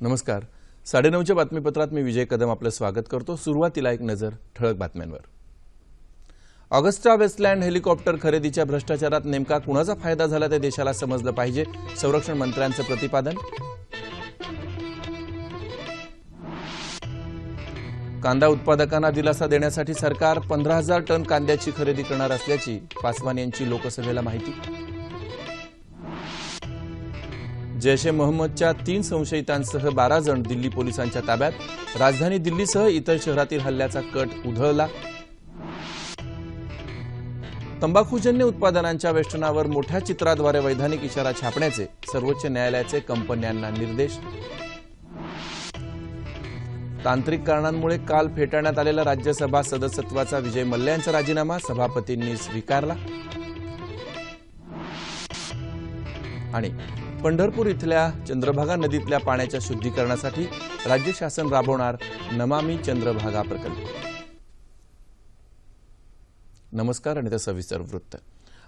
नमस्कार. 9:30च्या बातमीपत्रात मी विजय कदम आपलं स्वागत करतो. सुरुवातीला एक नजर ठळक बातम्यांवर. ऑगस्टा वेस्टलँड हेलिकॉप्टर खरेदीच्या भ्रष्टाचारात नेमका कुणाचा फायदा झाला ते देशाला समजलं पाहिजे, संरक्षण मंत्र्यांचं प्रतिपादन. कांदा उत्पादकांना दिलासा देण्यासाठी सरकार 15,000 टन कांद्याची खरेदी करणार असल्याची पासवान यांची लोकसभेला माहिती. जैश-ए-मोहम्मदच्या 3 संशयितांसह 12 जण दिल्ली पोलिसांच्या ताब्यात. राजधानी दिल्लीसह इतर शहरातील हल्ल्याचा कट उधळला. तंबाखूजन्य उत्पादनांच्या वेष्टनावर मोठ्या चित्राद्वारे वैधानिक इशारा छापण्याचे सर्वोच्च न्यायालयाचे कंपन्यांना निर्देश. तांत्रिक कारणांमुळे काल फेटाळण्यात आलेला राज्यसभा सदस्यत्वाचा विजय मल्ल्या यांचा राजीनामा सभापतींनी स्वीकारला. आणि पंढरपूर इथल्या चंद्रभागा नदीतल्या पाण्याच्या शुद्धीकरणासाठी राज्य शासन राबवणार नमामि चंद्रभागा प्रकल्प. नमस्कार आणि सविस्तर वृत्त.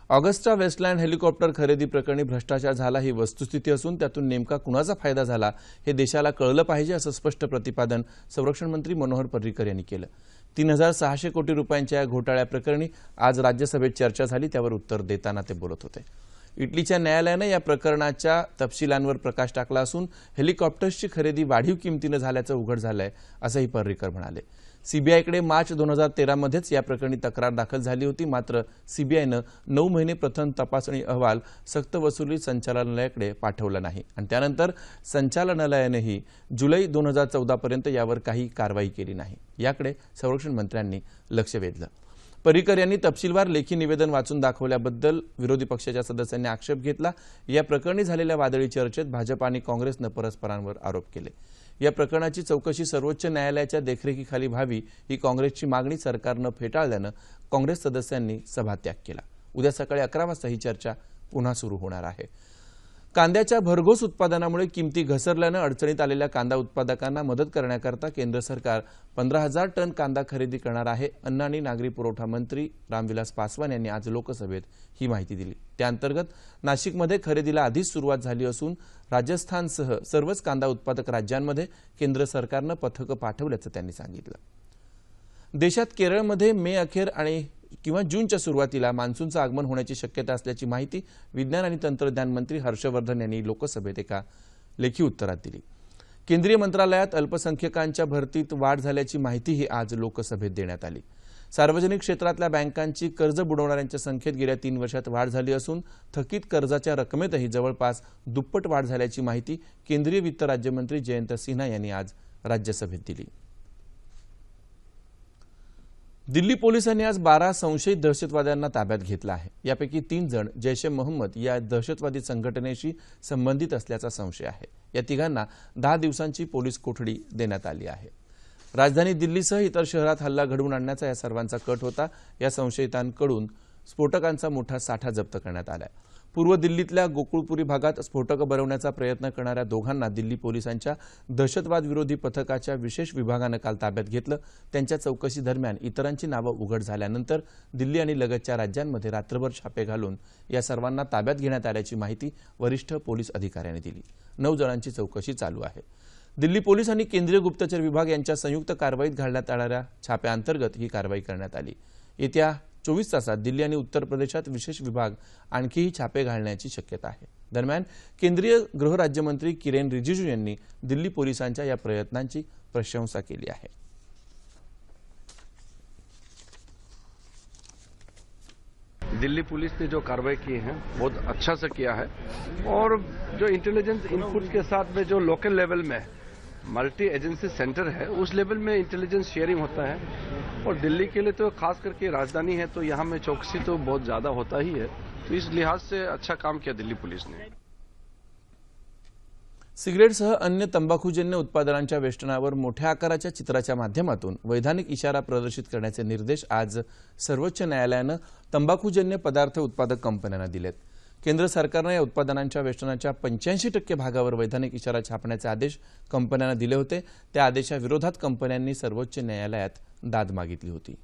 ऑगस्टा वेस्टलँड हेलिकॉप्टर खरेदी प्रकरणी भ्रष्टाचार झाला ही वस्तुस्थिती असून त्यातून नेमका कुणाचा फायदा झाला हे देशाला कळलं पाहिजे असं स्पष्ट प्रतिपादन संरक्षण मंत्री मनोहर पर्रीकर यांनी केलं. 3,600 कोटी रुपयांच्या या घोटाळ्याप्रकरणी आज राज्यसभेत चर्चा झाली, त्यावर उत्तर देताना ते बोलत होते. इटलीच्या न्यायालयाने या प्रकरणाच्या तपशिलांवर प्रकाश टाकला असून हेलिकॉप्टर्सची खरेदी वाढीव किमतीने झाल्याचं उघड झालंय असंही पर्रीकर म्हणाले. सीबीआयकडे मार्च 2013 मध्येच या प्रकरणी तक्रार दाखल झाली होती, मात्र सीबीआयनं 9 महिने प्रथम तपासणी अहवाल सक्तवसुली संचालनालयाकडे पाठवला नाही आणि त्यानंतर संचालनालयानेही जुलै 2014 पर्यंत यावर काही कारवाई केली नाही. याकडे संरक्षण मंत्र्यांनी लक्ष वेधलं. पर्रीकर यांनी तपशीलवार लेखी निवेदन वाचून दाखवल्याबद्दल विरोधी पक्षाच्या सदस्यांनी आक्षेप घेतला. या प्रकरणी झालेल्या वादळी चर्चेत भाजप आणि काँग्रेसनं परस्परांवर आरोप केले. या प्रकरणाची चौकशी सर्वोच्च न्यायालयाच्या देखरेखीखाली व्हावी ही काँग्रेसची मागणी सरकारनं फेटाळल्यानं काँग्रेस सदस्यांनी सभात्याग केला. उद्या सकाळी 11 वाजता ही चर्चा पुन्हा सुरू होणार आहे. कांद्याच्या भरघोस उत्पादनामुळे किमती घसरल्यानं अडचणीत आलेल्या कांदा उत्पादकांना मदत करण्याकरता केंद्र सरकार 15,000 टन कांदा खरेदी करणार आहे. अन्न आणि नागरी पुरवठा मंत्री रामविलास पासवान यांनी आज लोकसभेत ही माहिती दिली. त्याअंतर्गत नाशिकमध्ये खरेदीला आधीच सुरुवात झाली असून राजस्थानसह सर्वच कांदा उत्पादक राज्यांमध्ये केंद्र सरकारनं पथकं पाठवल्याचं त्यांनी सांगितलं. देशात केरळमध्ये मे अखेर किंवा जूनच्या सुरुवातीला मान्सूनचं आगमन होण्याची शक्यता असल्याची माहिती विज्ञान आणि तंत्रज्ञान मंत्री हर्षवर्धन यांनी लोकसभेत एका लेखी उत्तरात दिली. केंद्रीय मंत्रालयात अल्पसंख्याकांच्या भरतीत वाढ झाल्याची माहितीही आज लोकसभेत देण्यात आली. सार्वजनिक क्षेत्रातल्या बँकांची कर्ज बुडवणाऱ्यांच्या संख्येत गेल्या 3 वर्षात वाढ झाली असून थकीत कर्जाच्या रकमेतही जवळपास दुप्पट वाढ झाल्याची माहिती केंद्रीय वित्त राज्यमंत्री जयंत सिन्हा यांनी आज राज्यसभेत दिली. दिल्ली पोलिसांनी आज 12 संशयित दहशतवाद्यांना ताब्यात घेतलं आहे. यापैकी 3 जण जैश-ए-मोहम्मद या दहशतवादी संघटनेशी संबंधित असल्याचा संशय आहे. या तिघांना 10 दिवसांची पोलीस कोठडी देण्यात आली आहे. राजधानी दिल्लीसह इतर शहरात हल्ला घडवून आणण्याचा या सर्वांचा कट होता. या संशयितांकडून स्फोटकांचा मोठा साठा जप्त करण्यात आला आहे. पूर्व दिल्लीतल्या गोकुळपुरी भागात स्फोटकं बनवण्याचा प्रयत्न करणाऱ्या दोघांना दिल्ली पोलिसांच्या दहशतवाद विरोधी पथकाच्या विशेष विभागानं काल ताब्यात घेतलं. त्यांच्या चौकशी दरम्यान इतरांची नावं उघड झाल्यानंतर दिल्ली आणि लगतच्या राज्यांमध्ये रात्रभर छापे घालून या सर्वांना ताब्यात घेण्यात आल्याची माहिती वरिष्ठ पोलीस अधिकाऱ्यांनी दिली. 9 जणांची चौकशी चालू आहे. दिल्ली पोलीस आणि केंद्रीय गुप्तचर विभाग यांच्या संयुक्त कारवाईत घालण्यात येणाऱ्या छाप्याअंतर्गत ही कारवाई करण्यात आली. येत्या 24 तासात दिल्ली आणि उत्तर प्रदेशात विशेष विभाग आणखीही छापे घालण्याची शक्यता आहे. दरम्यान केंद्रीय गृहराज्यमंत्री किरेन रिजिजू यांनी दिल्ली पोलिसांच्या या प्रयत्नांची प्रशंसा केली आहे. दिल्ली पुलिस ने जो कार्रवाई की है बहुत अच्छा से किया है और जो इंटेलिजेंस इनपुट के साथ में जो लोकल लेवल में मल्टी एजेंसी सेंटर है उस लेवल में इंटेलिजेंस शेयरिंग होता है और दिल्ली के लिए तो खास करके राजधानी है तो यहाँ में चौकसी तो बहुत ज़्यादा होता ही है, तो इस लिहाज से अच्छा काम किया दिल्ली पुलिस ने. सिगरेटसह अन्य तंबाखूजन्य उत्पादनांच्या वेष्टनावर मोठ्या आकाराच्या चित्राच्या माध्यमातून वैधानिक इशारा प्रदर्शित करण्याचे निर्देश आज सर्वोच्च न्यायालयानं तंबाखूजन्य पदार्थ उत्पादक कंपन्यांना दिलेत. केंद्र सरकारनं या उत्पादनांच्या वेष्टनाच्या 85% भागावर वैधानिक इशारा छापण्याचे आदेश कंपन्यांना दिले होते. त्या आदेशाविरोधात कंपन्यांनी सर्वोच्च न्यायालयात दाद मागितली होती.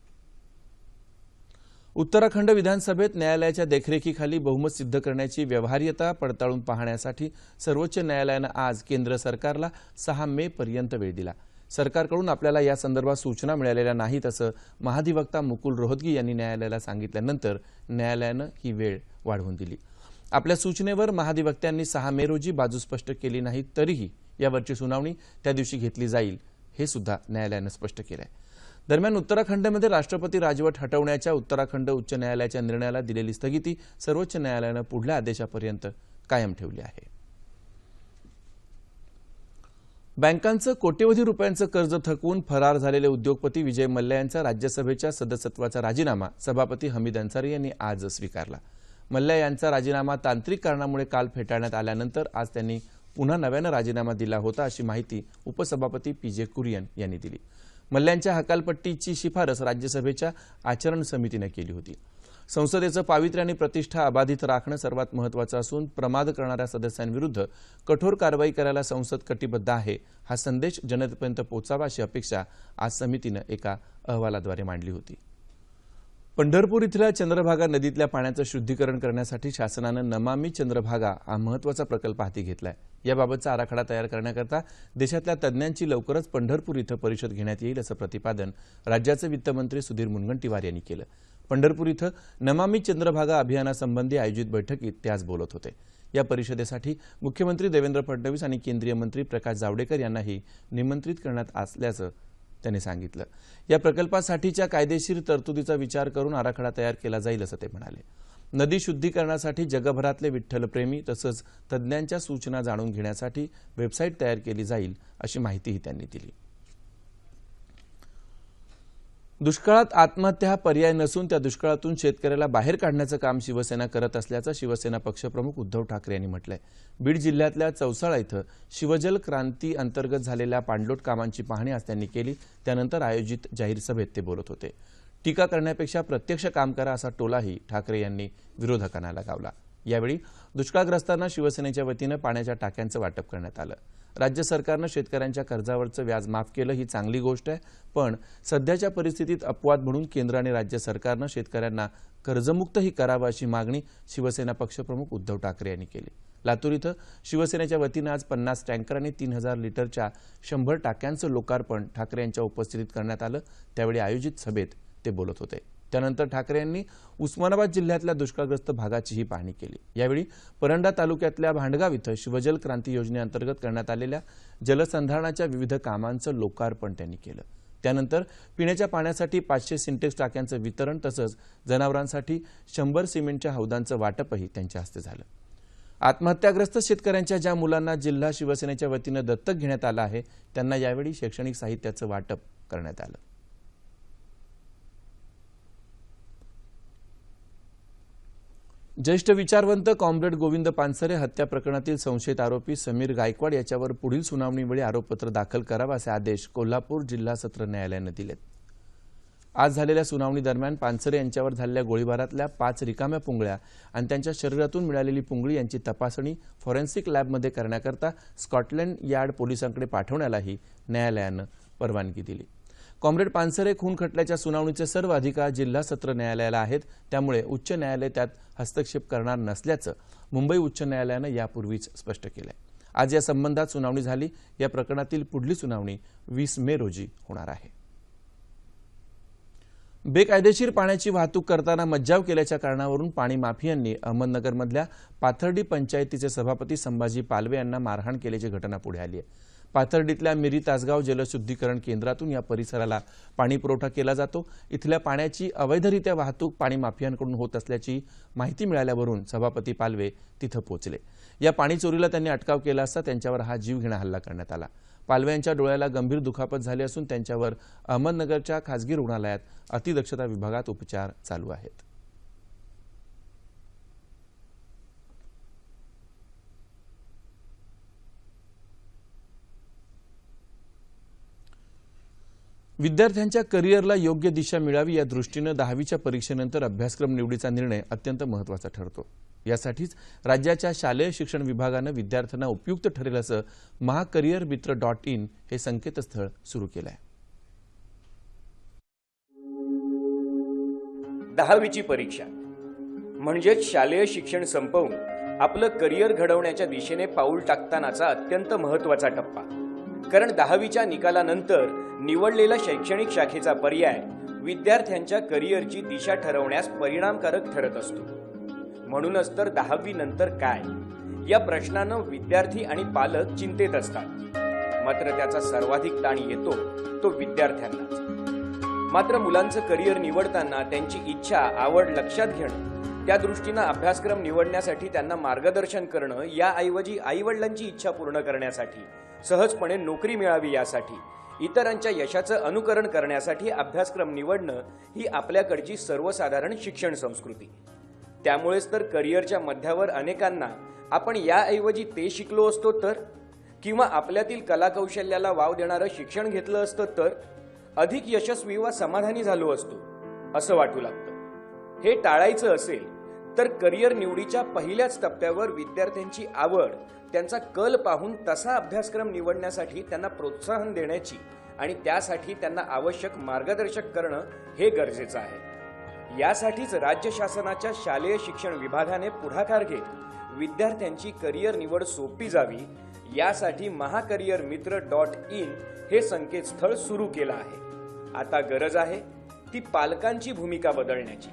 उत्तराखंड विधानसभेत न्यायालयाच्या देखरेखीखाली बहुमत सिद्ध करण्याची व्यवहार्यता पडताळून पाहण्यासाठी सर्वोच्च न्यायालयानं आज केंद्र सरकारला 6 मे पर्यंत वेळ दिला. सरकारकडून आपल्याला या संदर्भात सूचना मिळालेल्या नाहीत असं महाधिवक्ता मुकुल रोहतगी यांनी न्यायालयाला सांगितल्यानंतर न्यायालयानं ही वेळ वाढवून दिली. आपल्या सूचनेवर महाधिवक्त्यांनी 6 मे रोजी बाजू स्पष्ट केली नाही तरीही यावरची सुनावणी त्या दिवशी घेतली जाईल हे सुद्धा न्यायालयानं स्पष्ट केलंय. दरम्यान उत्तराखंडमध्ये राष्ट्रपती राजवट हटवण्याच्या उत्तराखंड उच्च न्यायालयाच्या निर्णयाला दिलेली स्थगिती सर्वोच्च न्यायालयानं पुढल्या आदेशापर्यंत कायम ठेवली आहे. बँकांचं कोट्यवधी रुपयांचं कर्ज थकवून फरार झालेले उद्योगपती विजय मल्ल्या यांचा राज्यसभेच्या सदस्यत्वाचा राजीनामा सभापती हमीद अन्सारी यांनी आज स्वीकारला. मल्ल्या यांचा राजीनामा तांत्रिक कारणामुळे काल फेटाळण्यात आल्यानंतर आज त्यांनी पुन्हा नव्यानं राजीनामा दिला होता अशी माहिती उपसभापती पीजे कुरियन यांनी दिली. मल्ल्यांच्या हकालपट्टीची शिफारस राज्यसभेच्या आचरण समितीने केली होती. संसदेचं पावित्र्य आणि प्रतिष्ठा अबाधित राखणं सर्वात महत्त्वाचं असून प्रमाद करणाऱ्या सदस्यांविरुद्ध कठोर कारवाई करायला संसद कटिबद्ध आहे हा संदेश जनतेपर्यंत पोहोचावा अशी अपेक्षा आज समितीनं एका अहवालाद्वारे मांडली होती. पंढरपूर इथल्या चंद्रभागा नदीतल्या पाण्याचं शुद्धीकरण करण्यासाठी शासनानं नमामि चंद्रभागा हा महत्त्वाचा प्रकल्प हाती घेतलाय. याबाबतचा आराखडा तयार करण्याकरता देशातल्या तज्ज्ञांची लवकरच पंढरपूर इथं परिषद घेण्यात येईल असं प्रतिपादन राज्याचे वित्तमंत्री सुधीर मुनगंटीवार यांनी केलं. पंढरपूर इथं नमामि चंद्रभागा अभियानासंबंधी आयोजित बैठकीत ते आज बोलत होते. या परिषदेसाठी मुख्यमंत्री देवेंद्र फडणवीस आणि केंद्रीय मंत्री प्रकाश जावडेकर यांनाही निमंत्रित करण्यात असल्याचं त्यांनी सांगितलं. या प्रकल्पासाठीच्या कायदेशीर तरतुदीचा विचार करून आराखडा तयार केला जाईल असं ते म्हणाले. नदी शुद्धीकरणासाठी जगभरातले विठ्ठलप्रेमी तसंच तज्ज्ञांच्या सूचना जाणून घेण्यासाठी वेबसाईट तयार केली जाईल अशी माहितीही त्यांनी दिली. दुष्काळात आत्महत्या हा पर्याय नसून त्या दुष्काळातून शेतकऱ्याला बाहेर काढण्याचं काम शिवसेना करत असल्याचं शिवसेना पक्षप्रमुख उद्धव ठाकरे यांनी म्हटलंय. बीड जिल्ह्यातल्या चौसाळा इथं शिवजल क्रांती अंतर्गत झालेल्या पाणलोट कामांची पाहणी आज त्यांनी केली. त्यानंतर आयोजित जाहीर सभेत ते बोलत होते. टीका करण्यापेक्षा प्रत्यक्ष काम करा असा टोलाही ठाकरे यांनी विरोधकांना लगावला. यावेळी दुष्काळग्रस्तांना शिवसेनेच्या वतीनं पाण्याच्या टाक्यांचं वाटप करण्यात आलं. राज्य सरकारनं शेतकऱ्यांच्या कर्जावरचं व्याज माफ केलं ही चांगली गोष्ट आहे, पण सध्याच्या परिस्थितीत अपवाद म्हणून केंद्र आणि राज्य सरकारनं शेतकऱ्यांना कर्जमुक्तही करावं अशी मागणी शिवसेना पक्षप्रमुख उद्धव ठाकरे यांनी केली. लातूर इथं शिवसेनेच्या वतीनं आज 50 टँकर आणि 3000 लिटरच्या 100 टाक्यांचं लोकार्पण ठाकरे यांच्या उपस्थितीत करण्यात आलं. त्यावेळी आयोजित सभेत ते बोलत होते. त्यानंतर ठाकरे यांनी उस्मानाबाद जिल्ह्यातल्या दुष्काळग्रस्त भागाचीही पाहणी केली. यावेळी परंडा तालुक्यातल्या भांडगाव इथं शिवजल क्रांती योजनेअंतर्गत करण्यात आलेल्या जलसंधारणाच्या विविध कामांचं लोकार्पण त्यांनी केलं. त्यानंतर पिण्याच्या पाण्यासाठी 500 सिंटेक्स टाक्यांचं वितरण तसंच जनावरांसाठी 100 सिमेंटच्या हौदांचं वाटपही त्यांच्या हस्ते झालं. आत्महत्याग्रस्त शेतकऱ्यांच्या ज्या मुलांना जिल्हा शिवसेनेच्या वतीनं दत्तक घेण्यात आलं आहे त्यांना यावेळी शैक्षणिक साहित्याचं वाटप करण्यात आलं. ज्येष्ठ विचारवंत कॉम्रेड गोविंद पानसरे हत्या प्रकरणातील संशयित आरोपी समीर गायकवाड याच्यावर पुढील सुनावणीवेळी आरोपपत्र दाखल करावं असे आदेश कोल्हापूर जिल्हा सत्र न्यायालयानं दिलेत. आज झालेल्या सुनावणी दरम्यान पानसरे यांच्यावर झालेल्या गोळीबारातल्या 5 रिकाम्या पुंगळ्या आणि त्यांच्या शरीरातून मिळालेली पुंगळी यांची तपासणी फॉरेन्सिक लॅबमध्ये करण्याकरता स्कॉटलंड यार्ड पोलिसांकडे पाठवण्यालाही न्यायालयानं परवानगी दिली. कॉम्रेड पानसरे खून खटल्याच्या सुनावणीचे सर्व अधिकार जिल्हा सत्र न्यायालयाला आहेत, त्यामुळे उच्च न्यायालय त्यात हस्तक्षेप करणार नसल्याचं मुंबई उच्च न्यायालयानं यापूर्वीच स्पष्ट केलंय. आज या संबंधात सुनावणी झाली. या प्रकरणातील पुढली सुनावणी 20 मे रोजी होणार आहे. बेकायदेशीर पाण्याची वाहतूक करताना मज्जाव केल्याच्या कारणावरून पाणी माफियांनी अहमदनगरमधल्या पाथर्डी पंचायतीचे सभापती संभाजी पालवे यांना मारहाण केल्याची घटना पुढे आली आहे. पाथर्डीतल्या मिरी तासगाव जलशुद्धीकरण केंद्रातून या परिसराला पाणी पुरवठा केला जातो. इथल्या पाण्याची अवैधरित्या वाहतूक पाणी माफियांकडून होत असल्याची माहिती मिळाल्यावरून सभापती पालवे तिथं पोहोचले. या पाणी चोरीला त्यांनी अटकाव केला असता त्यांच्यावर हा जीवघेणा हल्ला करण्यात आला. पालवे यांच्या डोळ्याला गंभीर दुखापत झाली असून त्यांच्यावर अहमदनगरच्या खासगी रुग्णालयात अतिदक्षता विभागात उपचार चालू आहेत. विद्यार्थ्यांच्या करिअरला योग्य दिशा मिळावी या दृष्टीनं 10वीच्या परीक्षेनंतर अभ्यासक्रम निवडीचा निर्णय अत्यंत महत्त्वाचा ठरतो. यासाठीच राज्याच्या शालेय शिक्षण विभागानं विद्यार्थ्यांना उपयुक्त ठरेल असं महाकरिअरमित्र.in हे संकेतस्थळ सुरू केलं आहे. 10वीची परीक्षा म्हणजेच शालेय शिक्षण संपवून आपलं करिअर घडवण्याच्या दिशेने पाऊल टाकतानाचा अत्यंत महत्त्वाचा टप्पा. कारण 10वीच्या निकालानंतर निवडलेला शैक्षणिक शाखेचा पर्याय विद्यार्थ्यांच्या करिअरची दिशा ठरवण्यास परिणामकारक ठरत असतो. म्हणूनच तर 10वी नंतर काय या प्रश्नानं विद्यार्थी आणि पालक चिंतेत असतात. मात्र त्याचा सर्वाधिक ताण येतो तो विद्यार्थ्यांनाच. मात्र मुलांचं करिअर निवडताना त्यांची इच्छा आवड लक्षात घेणं, त्या दृष्टीनं अभ्यासक्रम निवडण्यासाठी त्यांना मार्गदर्शन करणं, याऐवजी आईवडिलांची इच्छा पूर्ण करण्यासाठी, सहजपणे नोकरी मिळावी यासाठी, इतरांच्या यशाचं अनुकरण करण्यासाठी अभ्यासक्रम निवडणं ही आपल्याकडची सर्वसाधारण शिक्षण संस्कृती. त्यामुळेच तर करिअरच्या मध्यावर अनेकांना आपण याऐवजी ते शिकलो असतो तर, किंवा आपल्यातील कलाकौशल्याला वाव देणारं शिक्षण घेतलं असतं तर अधिक यशस्वी वा समाधानी झालो असतो असं वाटू लागतं. हे टाळायचं असेल तर करिअर निवडीच्या पहिल्याच टप्प्यावर विद्यार्थ्यांची आवड, त्यांचा कल पाहून तसा अभ्यासक्रम निवडण्यासाठी त्यांना प्रोत्साहन देण्याची आणि त्यासाठी त्यांना आवश्यक मार्गदर्शक करणं हे गरजेचं आहे. यासाठीच राज्य शासनाच्या शालेय शिक्षण विभागाने पुढाकार घेत विद्यार्थ्यांची करिअर निवड सोपी जावी यासाठी महाकरिअरमित्र.in हे संकेतस्थळ सुरू केलं आहे. आता गरज आहे ती पालकांची भूमिका बदलण्याची.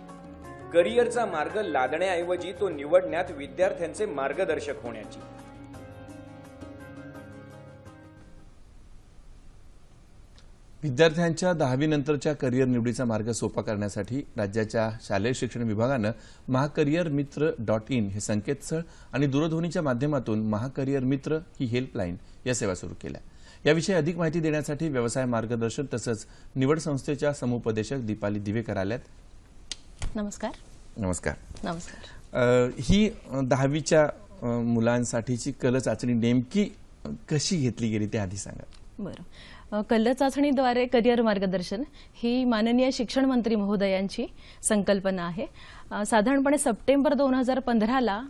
करिअरचा मार्ग लादण्याऐवजी तो निवडण्यात विद्यार्थ्यांचे मार्गदर्शक होण्याची. विद्यार्थ्यांच्या 10वी नंतरच्या करिअर निवडीचा मार्ग सोपा करण्यासाठी राज्याच्या शालेय शिक्षण विभागानं महाकरिअरमित्र.in हे संकेतस्थळ आणि दूरध्वनीच्या माध्यमातून महाकरिअर ही हेल्पलाईन या सेवा सुरू केल्या. याविषयी अधिक माहिती देण्यासाठी व्यवसाय मार्गदर्शन तसंच निवड संस्थेच्या समुपदेशक दीपाली दिवेकर आल्यात. नमस्कार. नमस्कार. नमस्कार. ही 10वीच्या मुलांसाठीची कल चाचणी नेमकी कशी घेतली गेली ते आधी सांगा. बरं. कल चाचणीद्वारे करिअर मार्गदर्शन ही माननीय शिक्षण मंत्री महोदयांची संकल्पना आहे. साधारणपणे सप्टेंबर 2015ला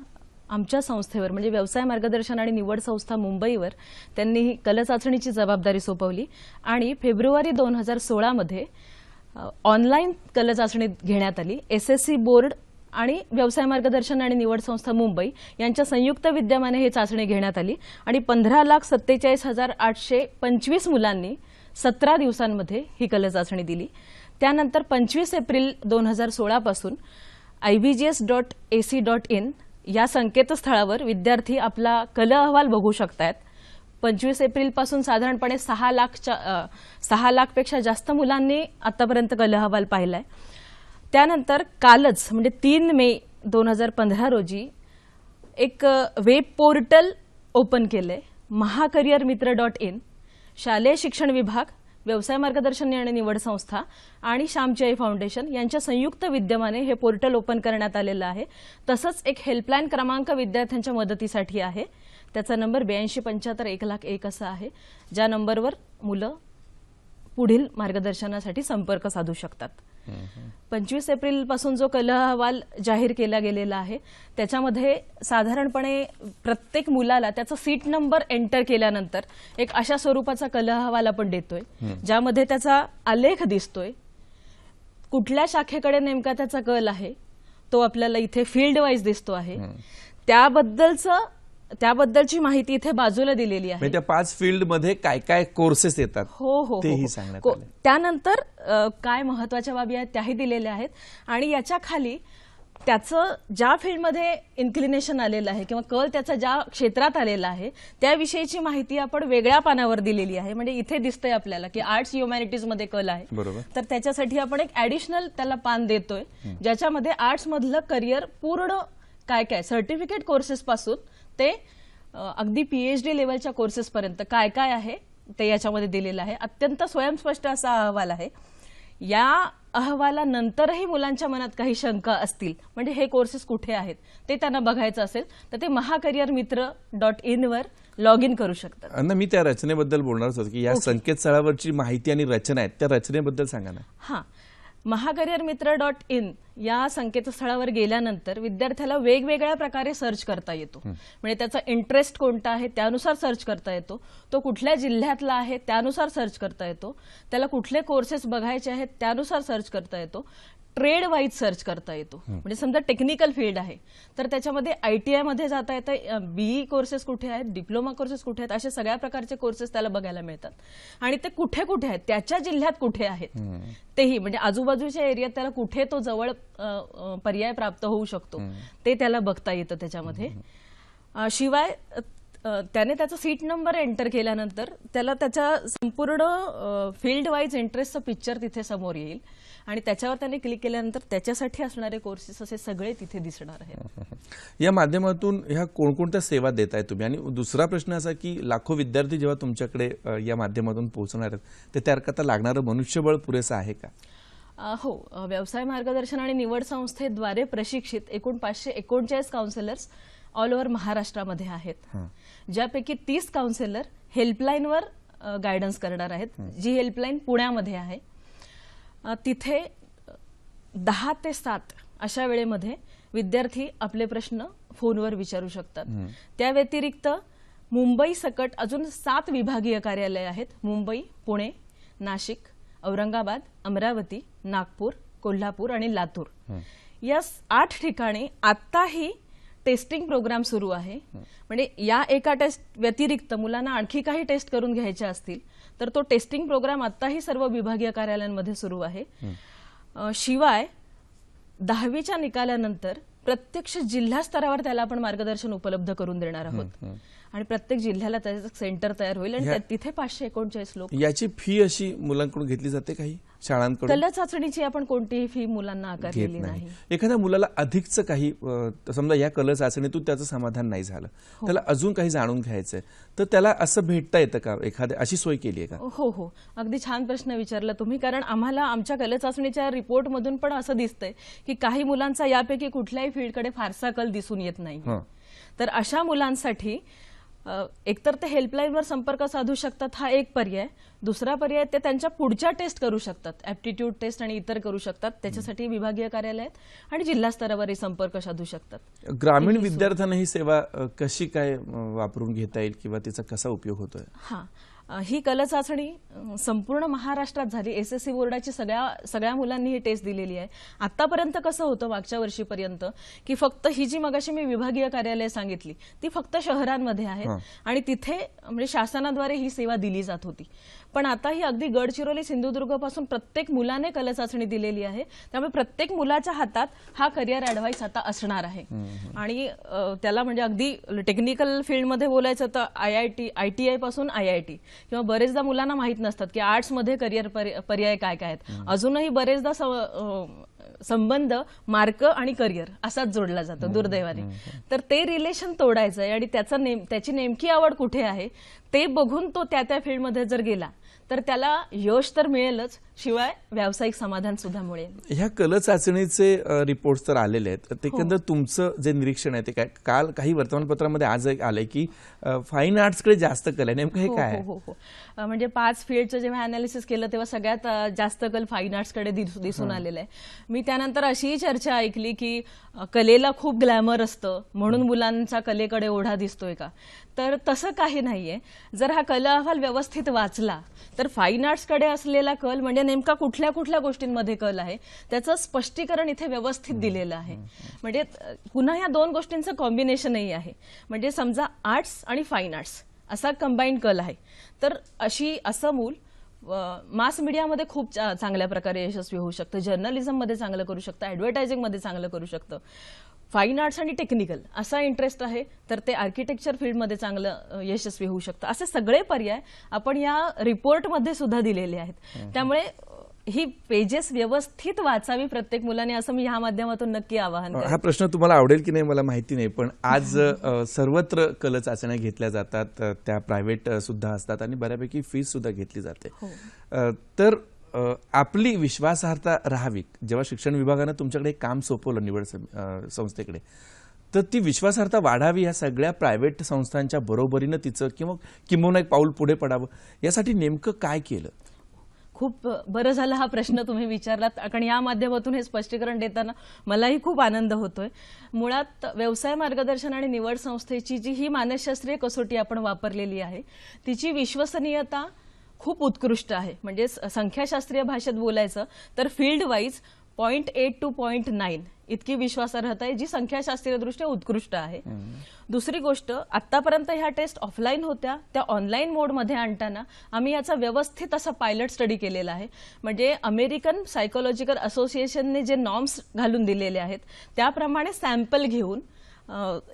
आमच्या संस्थेवर म्हणजे व्यवसाय मार्गदर्शन आणि निवड संस्था मुंबईवर त्यांनी ही कल चाचणीची जबाबदारी सोपवली आणि फेब्रुवारी 2016मध्ये ऑनलाईन कल चाचणी घेण्यात आली. SSC बोर्ड आणि व्यवसाय मार्गदर्शन आणि निवड संस्था मुंबई यांच्या संयुक्त विद्यमाने ही चाचणी घेण्यात आली आणि 15,47,825 मुलांनी 17 दिवसांमध्ये ही कल चाचणी दिली. त्यानंतर 25 एप्रिल 2016 पासून ibgs.ac.in या संकेतस्थळावर विद्यार्थी आपला कल अहवाल बघू शकतात. 25 एप्रिल पासून साधारणपणे 6 लाखपेक्षा जास्त मुलांनी आतापर्यंत कल अहवाल पाहिलाय. त्यानंतर कालच म्हणजे 3 मे 2015 रोजी एक वेब पोर्टल ओपन केलंय. महाकरिअरमित्र.in शालेय शिक्षण विभाग, व्यवसाय मार्गदर्शन आणि निवड संस्था आणि श्यामची आई फाउंडेशन यांच्या संयुक्त विद्यमाने हे पोर्टल ओपन करण्यात आलेलं आहे. तसंच एक हेल्पलाईन क्रमांक विद्यार्थ्यांच्या मदतीसाठी आहे. त्याचा नंबर 8275-101 असा आहे, ज्या नंबरवर मुलं पुढील मार्गदर्शनासाठी संपर्क साधू शकतात. 25 एप्रिल पासून जो कल अहवाल जाहीर केला गेलेला आहे त्याच्यामध्ये साधारणपणे प्रत्येक मुलाला त्याचा सीट नंबर एंटर केल्यानंतर एक अशा स्वरूपाचा कल अहवाल आपण देतोय, ज्यामध्ये त्याचा आलेख दिसतोय. कुठल्या शाखेकडे नेमका त्याचा कल आहे तो आपल्याला इथे फील्ड वाईज दिसतो आहे. त्याबद्दलची माहिती इथे बाजूला दिलेली आहे. त्या 5 फील्ड मध्ये काय काय कोर्सेस येतात हो तेही सांगण्यात आले. त्यानंतर काय महत्वाच्या बाबी आहेत त्याही दिलेल्या आहेत आणि याच्या खाली त्याचं ज्या फील्डमध्ये इन्क्लिनेशन आलेलं आहे किंवा कल त्याचा ज्या क्षेत्रात आलेला आहे त्याविषयीची माहिती आपण वेगळ्या पानावर दिलेली आहे. म्हणजे इथे दिसतंय आपल्याला की आर्ट्स ह्युमॅनिटीज मध्ये कल आहे, तर त्याच्यासाठी आपण एक ऍडिशनल त्याला पान देतोय ज्याच्यामध्ये आर्ट्स मधलं करिअर पूर्ण काय काय सर्टिफिकेट कोर्सेस पासून ते अगदी PhD लेवलच्या कोर्सेस पर्यंत काय काय आहे ते याच्यामध्ये दिलेलं आहे. अत्यंत स्वयंस्पष्ट असा अहवाल आहे. या अहवालानंतरही मुलांच्या मनात काही शंका असतील म्हणजे हे कोर्सेस कुठे आहेत ते त्यांना बघायचं असेल तर ते महाकरिअरमित्र.in वर लॉग इन करू शकतात. मी त्या रचनेबद्दल बोलणारच होतो की या संकेतस्थळावरची माहिती आणि रचना आहेत त्या रचनेबद्दल सांगा ना. हां, महाकरिअरमित्र.in या संकेतस्थळावर गेल्यानंतर विद्यार्थ्याला वेगवेगळ्या प्रकारे सर्च करता येतो. म्हणजे त्याचा इंटरेस्ट कोणता आहे त्यानुसार सर्च करता येतो, तो कुठल्या जिल्ह्यातला आहे त्यानुसार सर्च करता येतो, त्याला कुठले कोर्सेस बघायचे आहेत त्यानुसार सर्च करता येतो. ट्रेड वाईज सर्च करता येतो. म्हणजे समजा टेक्निकल फील्ड आहे तर त्याच्यामध्ये ITI मध्ये जाता येतं, BE कोर्सेस कुठे आहेत, डिप्लोमा कोर्सेस कुठे आहेत, अशा सगळ्या प्रकारचे कोर्सेस त्याला बघायला मिळतात. आणि ते कुठे कुठे आहेत, त्याच्या जिल्ह्यात कुठे आहेत तेही, म्हणजे आजूबाजूच्या एरियात त्याला कुठे तो जवळ पर्याय प्राप्त होऊ शकतो ते त्याला बघता येतं त्याच्यामध्ये. शिवाय त्याने त्याचा सीट नंबर एंटर केल्यानंतर त्याला त्याच्या संपूर्ण फील्ड वाईज इंटरेस्टचं पिक्चर तिथे समोर येईल आणि त्याच्यावर त्याने क्लिक केल्यानंतर त्याच्यासाठी असणारे कोर्सेस असे सगळे तिथे दिसणार आहेत. या माध्यमातून ह्या कोणकोणत्या सेवा देताय तुम्ही? आणि दुसरा प्रश्न असा की लाखो विद्यार्थी जेव्हा तुमच्याकडे या माध्यमातून पोहोचणार आहेत ते त्याकरता लागणारं मनुष्यबळ पुरेसं आहे का? हो, व्यवसाय मार्गदर्शन आणि निवड संस्थेद्वारे प्रशिक्षित एकूण 539 काउन्सिलर्स ऑल ओव्हर महाराष्ट्रामध्ये आहेत, ज्यापैकी 30 काउन्सिलर हेल्पलाईनवर गायडन्स करणार आहेत, जी हेल्पलाईन पुण्यामध्ये आहे. तिथे 10 ते 7 अशा वेळेमध्ये विद्यार्थी आपले प्रश्न फोनवर विचारू शकतात. त्या व्यतिरिक्त मुंबई सकट अजून 7 विभागीय कार्यालय आहेत. मुंबई, पुणे, नाशिक, औरंगाबाद, अमरावती, नागपूर, कोल्हापूर आणि लातूर या 8 ठिकाणी आत्ताही टेस्टिंग प्रोग्राम सुरू आहे. म्हणजे या एका टेस्ट व्यतिरिक्त मुलांना आणखी काही टेस्ट करून घ्यायच्या असतील तर तो टेस्टिंग प्रोग्राम आत्ताही सर्व विभागीय कार्यालयांमध्ये सुरू आहे. शिवाय 10वीच्या निकालानंतर प्रत्यक्ष जिल्हा स्तरावर त्याला आपण मार्गदर्शन उपलब्ध करून देणार आहोत आणि प्रत्येक जिल्ह्याला त्याचं सेंटर तयार होईल आणि तिथे 539 लोक. याची फी अशी मुलांकडून घेतली जाते काही शाळांकडून? कला चाचणीची आपण कोणतीही फी मुलांना आकारलेली नाही. एखाद्या मुलाला अधिकचं काही समजा या कला चाचणीतून त्याचं समाधान नाही झालं, त्याला अजून काही जाणून घ्यायचंय तर त्याला असं भेटता येतं का? एखाद्या अशी सोय केली आहे का? हो हो, अगदी छान प्रश्न विचारला तुम्ही. कारण आम्हाला आमच्या कला चाचणीच्या रिपोर्टमधून पण असं दिसतंय की काही मुलांचा यापैकी कुठल्याही फील्डकडे फारसा कल दिसून येत नाही. तर अशा मुलांसाठी एकतर ते हेल्पलाईनवर संपर्क साधू शकतात, हा एक पर्याय. दुसरा पर्याय ते त्यांच्या पुढच्या टेस्ट करू शकतात, ऍप्टिट्यूड टेस्ट आणि इतर करू शकतात. त्याच्यासाठी विभागीय कार्यालयात आणि जिल्हा स्तरावरही संपर्क साधू शकतात. ग्रामीण विद्यार्थ्यांना ही सेवा कशी काय वापरून घेता येईल किंवा तिचा कसा उपयोग होतोय? ही कला चाचणी संपूर्ण महाराष्ट्रात झाली. SSC बोर्डाची सगळ्या मुलांनी ही टेस्ट दिलेली आहे. आतापर्यंत कसं होतं मागच्या वर्षीपर्यंत की फक्त ही जी मगाशी मी विभागीय कार्यालय सांगितली ती फक्त शहरांमध्ये आहेत आणि तिथे म्हणजे शासनाद्वारे ही सेवा दिली जात होती. पण आता ही अगदी गडचिरोली, सिंधुदुर्ग पासून प्रत्येक मुलाने कला चाचणी दिलेली आहे. त्यामुळे प्रत्येक मुलाच्या हातात हा करिअर ऍडवाइस आता असणार आहे आणि त्याला म्हणजे अगदी टेक्निकल फील्डमध्ये बोलायचं तर ITI पासून IIT किंवा बरेचदा मुलांना माहित नसतात की आर्ट्समध्ये करिअर पर्याय काय काय आहेत. अजूनही बरेचदा संबंध मार्क आणि करिअर असाच जोडला जातो दुर्दैवाने. तर ते रिलेशन तोडायचं आहे आणि त्याची नेमकी आवड कुठे आहे ते बघून तो त्या फील्डमध्ये जर गेला तर त्याला यश तर मिळेलच, शिवाय व्यावसायिक समाधान सुद्धा मिळेल. ह्या कला चाचणीचे रिपोर्ट्स तर आलेले आहेत, ते एकंदर तुमचं जे निरीक्षण आहे ते काय? काल काही वर्तमानपत्रामध्ये आज आलंय की फाईन आर्ट्सकडे जास्त कल आहे, नेमकं हे काय? हो, म्हणजे 5 फील्डचं जेव्हा अनालिसिस केलं तेव्हा सगळ्यात जास्त कल फाईन आर्ट्सकडे दिसून आलेला आहे. मी त्यानंतर अशीही चर्चा ऐकली की कलेला खूप ग्लॅमर असतं म्हणून मुलांचा कलेकडे ओढा दिसतोय का? तर तसं काही नाहीये. जर हा कला अहवाल व्यवस्थित वाचला तर फाईन आर्ट्सकडे असलेला कल म्हणजे नेमका कुठल्या कुठल्या गोष्टींमध्ये कल आहे त्याचं स्पष्टीकरण इथे व्यवस्थित दिलेलं आहे. म्हणजे पुन्हा या 2 गोष्टींचं कॉम्बिनेशनही आहे. म्हणजे समजा आर्ट्स आणि फाईन आर्ट्स असा कंबाईंड कल आहे तर असं मूल मास मीडियामध्ये खूप चांगल्या प्रकारे यशस्वी होऊ शकतं, जर्नलिझममध्ये चांगलं करू शकतं, ऍडव्हर्टायझिंगमध्ये चांगलं करू शकतं. फाईन आर्ट्स आणि टेक्निकल असा इंटरेस्ट आहे तर ते आर्किटेक्चर फील्डमध्ये चांगलं यशस्वी होऊ शकतं. असे सगळे पर्याय आपण या रिपोर्टमध्ये सुद्धा दिलेले आहेत. त्यामुळे ही पेजेस व्यवस्थित वाचावी प्रत्येक मुलाने, असं मी ह्या माध्यमातून नक्की आवाहन करेन. हा प्रश्न तुम्हाला आवडेल की नाही मला माहिती नाही, पण आज सर्वत्र कला चाचण्या घेतल्या जातात, त्या प्रायव्हेट सुद्धा असतात आणि बऱ्यापैकी फीस सुद्धा घेतली जाते. तर आपली विश्वासार्हता राहावी, जेव्हा शिक्षण विभागानं तुमच्याकडे काम सोपवलं निवड संस्थेकडे, तर ती विश्वासार्हता वाढावी या सगळ्या प्रायव्हेट संस्थांच्या बरोबरीनं तिचं किंवा एक पाऊल पुढे पडावं यासाठी नेमकं काय केलं? खूप बरं झालं हा प्रश्न तुम्ही विचारलात, कारण या माध्यमातून हे स्पष्टीकरण देताना मलाही खूप आनंद होतोय. मुळात व्यवसाय मार्गदर्शन आणि निवड संस्थेची जी ही मानसशास्त्रीय कसोटी आपण वापरलेली आहे तिची विश्वसनीयता खूप उत्कृष्ट आहे. म्हणजे संख्याशास्त्रीय भाषेत बोलायचं तर फील्ड वाईज 0.8 to 0.9 इतकी विश्वासार्हता आहे, जी संख्याशास्त्रीयदृष्ट्या उत्कृष्ट आहे. दुसरी गोष्ट, आतापर्यंत ह्या टेस्ट ऑफलाईन होत्या, त्या ऑनलाईन मोडमध्ये आणताना आम्ही याचा व्यवस्थित असा पायलट स्टडी केलेला आहे. म्हणजे अमेरिकन सायकोलॉजिकल असोसिएशनने जे नॉर्म्स घालून दिलेले आहेत त्याप्रमाणे सॅम्पल घेऊन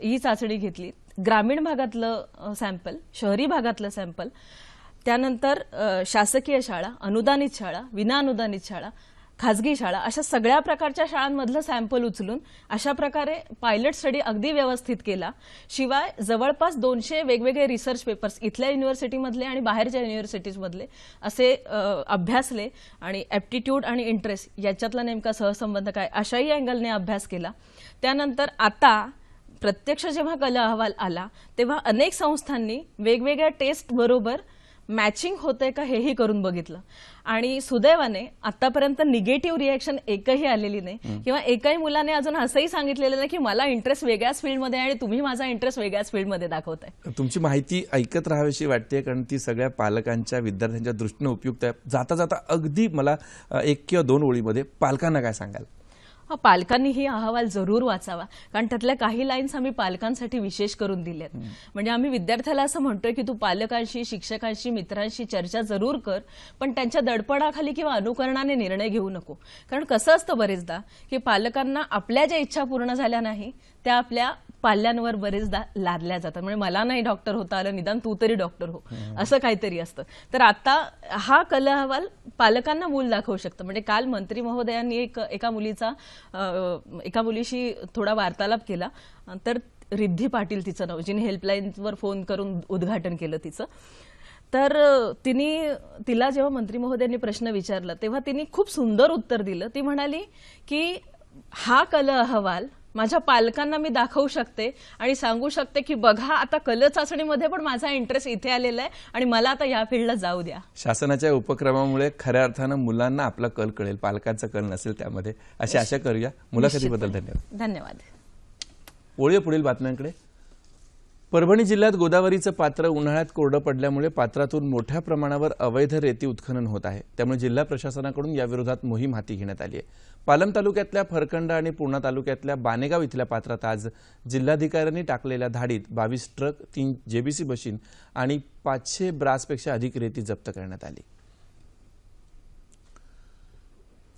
ही चाचणी घेतली. ग्रामीण भागातलं सॅम्पल, शहरी भागातलं सॅम्पल, त्यानंतर शासकीय शाळा, अनुदानित शाळा, विनाअनुदानित शाळा, खाजगी शाळा, अशा सगळ्या प्रकारच्या शाळांमधलं सॅम्पल उचलून अशा प्रकारे पायलट स्टडी अगदी व्यवस्थित केला. शिवाय जवळपास 200 वेगवेगळे रिसर्च पेपर्स इथल्या युनिव्हर्सिटीमधले आणि बाहेरच्या युनिव्हर्सिटीजमधले असे अभ्यासले आणि ॲप्टिट्यूड आणि इंटरेस्ट याच्यातला नेमका सहसंबंध काय अशाही अँगलने अभ्यास केला. त्यानंतर आता प्रत्यक्ष जेव्हा कल अहवाल आला तेव्हा अनेक संस्थांनी वेगवेगळ्या टेस्ट बरोबर मॅचिंग होतंय का हेही करून बघितलं आणि सुदैवाने आतापर्यंत निगेटिव्ह रिएक्शन एकही आलेली नाही किंवा एकही मुलाने अजून असंही सांगितलेलं नाही की मला इंटरेस्ट वेगळ्याच फील्डमध्ये आणि तुम्ही माझा इंटरेस्ट वेगळ्याच फील्डमध्ये दाखवताय. तुमची माहिती ऐकत राहावीशी वाटते, कारण ती सगळ्या पालकांच्या, विद्यार्थ्यांच्या दृष्टीने उपयुक्त आहे. जाता जाता अगदी मला 1 किंवा 2 ओळीमध्ये पालकांना काय सांगाल? पालकांनी ही अहवाल जरूर वाचावा, कारण त्यातल्या काही लाईन्स आम्ही पालकांसाठी विशेष करून दिल्यात. म्हणजे आम्ही विद्यार्थ्याला असं म्हणतोय की तू पालकांशी, शिक्षकांशी, मित्रांशी चर्चा जरूर कर, पण त्यांच्या दडपणाखाली किंवा अनुकरणाने निर्णय घेऊ नको. कारण कसं असतं बरेचदा की पालकांना आपल्या ज्या इच्छा पूर्ण झाल्या नाही त्या आपल्या पाल्यांवर बरेचदा लादल्या जातात. म्हणजे मला नाही डॉक्टर होता आलं, निदान तू तरी डॉक्टर हो, असं काहीतरी असतं. तर आता हा कल अहवाल पालकांना मूल दाखवू शकतं. म्हणजे काल मंत्री महोदयांनी एका मुलीशी थोडा वार्तालाप केला, तर रिद्धी पाटील तिचं नाव, जिने हेल्पलाईनवर फोन करून उद्घाटन केलं तिचं. तर तिला जेव्हा मंत्री महोदयांनी प्रश्न विचारला तेव्हा तिने खूप सुंदर उत्तर दिलं. ती म्हणाली की हा कल अहवाल माझ्या पालकांना मी दाखवू शकते आणि सांगू शकते की बघा आता कल चाचणीमध्ये पण माझा इंटरेस्ट इथे आलेला आहे आणि मला आता या फील्डला जाऊ द्या. शासनाच्या उपक्रमामुळे खऱ्या अर्थानं मुलांना आपला कल कळेल, पालकांचा कल नसेल त्यामध्ये, अशी आशा करूया. मुलाखतीबद्दल धन्यवाद. धन्यवाद. वळूया पुढील बातम्यांकडे. परभणी जिल्ह्यात गोदावरीचं पात्र उन्हाळ्यात कोरडं पडल्यामुळे पात्रातून मोठ्या प्रमाणावर अवैध रेती उत्खनन होत आहे. त्यामुळे जिल्हा प्रशासनाकडून याविरोधात मोहीम हाती घेण्यात आली आहे. पालम तालुक्यातल्या फरकंडा आणि पूर्णा तालुक्यातल्या बानेगाव इथल्या पात्रात आज जिल्हाधिकाऱ्यांनी टाकलेल्या धाडीत 22 ट्रक, 3 जेबीसी मशीन आणि 500 ब्रासपेक्षा अधिक रेती जप्त करण्यात आली.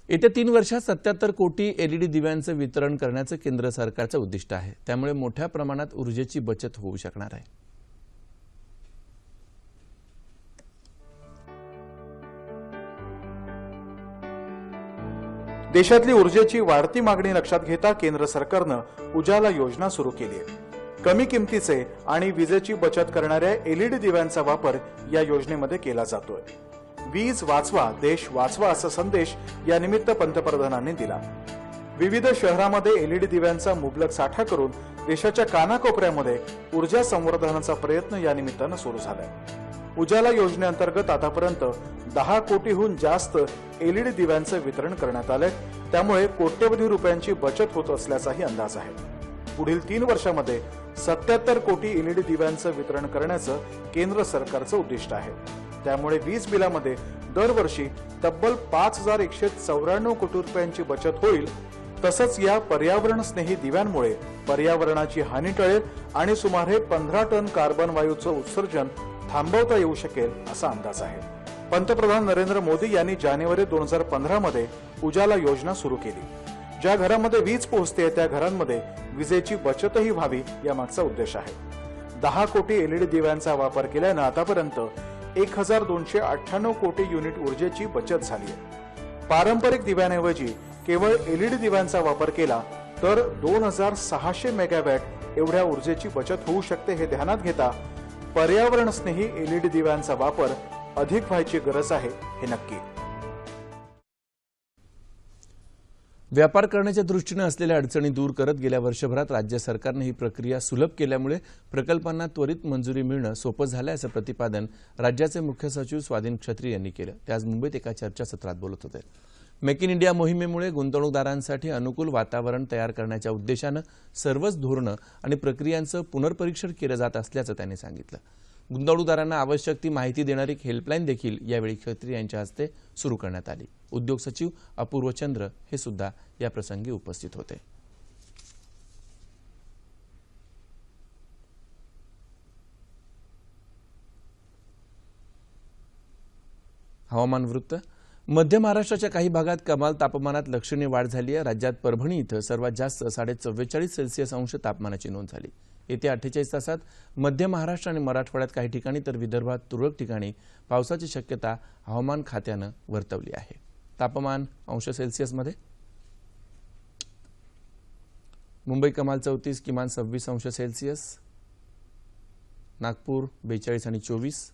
येत्या 3 वर्षात 77 कोटी एलईडी दिव्यांचं वितरण करण्याचं केंद्र सरकारचं उद्दिष्ट आहे. त्यामुळे मोठ्या प्रमाणात ऊर्जेची बचत होऊ शकणार आहे. देशातली ऊर्जेची वाढती मागणी लक्षात घेता केंद्र सरकारनं उजाला योजना सुरू केली आहे. कमी किमतीचे आणि विजेची बचत करणाऱ्या एलईडी दिव्यांचा वापर या योजनेमध्ये केला जातोय. वीज वाचवा, देश वाचवा असा संदेश या निमित्त पंतप्रधानांनी दिला. विविध शहरांमध्ये एलईडी दिव्यांचा मुबलक साठा करून देशाच्या कानाकोपऱ्यामध्ये ऊर्जा संवर्धनाचा प्रयत्न या निमित्तानं सुरू झालाय. उजाला योजनेअंतर्गत आतापर्यंत 10 कोटीहून जास्त एलईडी दिव्यांचं वितरण करण्यात आलंय. त्यामुळे कोट्यवधी रुपयांची बचत होत असल्याचाही अंदाज आहे. पुढील 3 वर्षांमध्ये 77 कोटी एलईडी दिव्यांचं वितरण करण्याचं केंद्र सरकारचं उद्दिष्ट आहे. त्यामुळे वीज बिलामध्ये दरवर्षी तब्बल 5194 कोटी रुपयांची बचत होईल. तसंच या पर्यावरण स्नेही दिव्यांमुळे पर्यावरणाची हानी टळेल आणि सुमारे 15 टन कार्बन वायूचं उत्सर्जन थांबवता येऊ शकेल असा अंदाज आहे. पंतप्रधान नरेंद्र मोदी यांनी जानेवारी 2015 मध्ये उजाला योजना सुरू केली. ज्या घरांमध्ये वीज पोहोचते त्या घरांमध्ये विजेची बचतही व्हावी यामागचा उद्देश आहे. 10 कोटी एलईडी दिव्यांचा वापर केल्यानं आतापर्यंत 1298 कोटी युनिट ऊर्जेची बचत झाली आहे. पारंपरिक दिव्यांऐवजी केवळ एलईडी दिव्यांचा वापर केला तर 2600 मेगावॅट एवढ्या ऊर्जेची बचत होऊ शकते. हे ध्यानात घेता पर्यावरण स्नेही एलईडी दिव्यांचा वापर अधिक व्हायची गरज आहे हे नक्की. व्यापार करण्याच्या दृष्टीने असलेल्या अडचणी दूर करत गेल्या वर्षभरात राज्य सरकारने ही प्रक्रिया सुलभ केल्यामुळे प्रकल्पांना त्वरित मंजुरी मिळणं सोपं झालं असं प्रतिपादन राज्याचे मुख्य सचिव स्वाधीन क्षत्रिय यांनी केलं. ते आज मुंबईत एका चर्चासत्रात बोलत होते. मेक इन इंडिया मोहिमेमुळे गुंतवणूकदारांसाठी अनुकूल वातावरण तयार करण्याच्या उद्देशानं सर्वच धोरणं आणि प्रक्रियांचं पुनर्परीक्षण केलं जात असल्याचं त्यांनी सांगितलं. गुंतवणूकदारांना आवश्यक ती माहिती देणारी एक हेल्पलाईन देखील यावेळी क्षत्रिय यांच्या हस्ते सुरू करण्यात आली. उद्योग सचिव अपूर्व चंद्र हे सुद्धा या प्रसंगी उपस्थित होते. हवामान वृत्त. मध्य महाराष्ट्राच्या काही भागात कमाल तापमानात लक्षणीय वाढ झाली आहे. राज्यात परभणी इथं सर्वात जास्त 44.5 सेल्सिअस अंश तापमानाची नोंद झाली. येत्या 48 तासात मध्य महाराष्ट्र आणि मराठवाड्यात काही ठिकाणी तर विदर्भात तुरळक ठिकाणी पावसाची शक्यता हवामान खात्यानं वर्तवली आहे. तापमान अंश सेल्सिअसमध्ये मुंबई कमाल 34, किमान 26 अंश सेल्सिअस. नागपूर 42 आणि 24,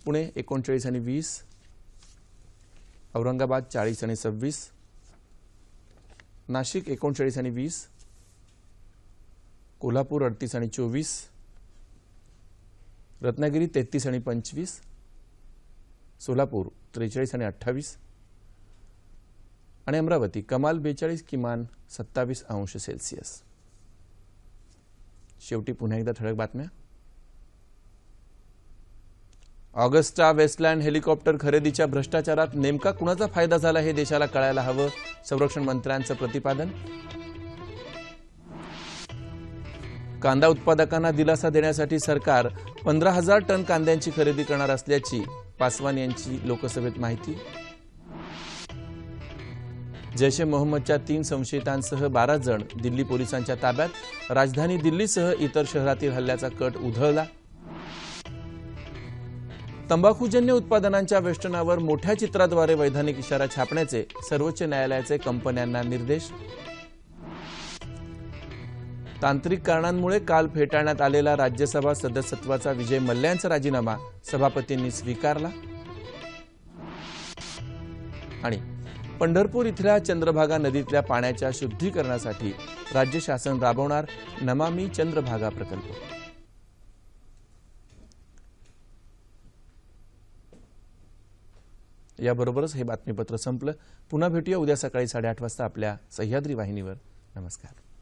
पुणे 39 आणि 20, औरंगाबाद 40 आणि 26, नाशिक 39 आणि 20, कोल्हापूर 38 आणि 24, रत्नागिरी 33 आणि 25, सोलापूर 43 आणि 28 आणि अमरावती कमाल 42, किमान 27 अंश सेल्सिअस. शेवटी पुन्हा एकदा ठळक बातम्या. ऑगस्टा वेस्टलँड हेलिकॉप्टर खरेदीच्या भ्रष्टाचारात नेमका कुणाचा फायदा झाला हे देशाला कळायला हवं, संरक्षण मंत्र्यांचं प्रतिपादन. कांदा उत्पादकांना दिलासा देण्यासाठी सरकार 15,000 टन कांद्यांची खरेदी करणार असल्याची पासवान यांची लोकसभेत माहिती. जैश ए मोहम्मदच्या 3 संशयितांसह 12 जण दिल्ली पोलिसांच्या ताब्यात. राजधानी दिल्लीसह इतर शहरातील हल्ल्याचा कट उधळला. तंबाखूजन्य उत्पादनांच्या वेष्टनावर मोठ्या चित्राद्वारे वैधानिक इशारा छापण्याचे सर्वोच्च न्यायालयाचे कंपन्यांना निर्देश. तांत्रिक कारणांमुळे काल फेटाळण्यात आलेला राज्यसभा सदस्यत्वाचा विजय मल्ल्यांचा राजीनामा सभापतींनी स्वीकारला. आणि पंढरपूर इथल्या चंद्रभागा नदीतल्या पाण्याच्या शुद्धीकरणासाठी राज्य शासन राबवणार नमामि चंद्रभागा प्रकल्प. याबरोबरच हे बातमीपत्र संपलं. पुन्हा भेटूया उद्या सकाळी 8:30 वाजता आपल्या सह्याद्री वाहिनीवर. नमस्कार.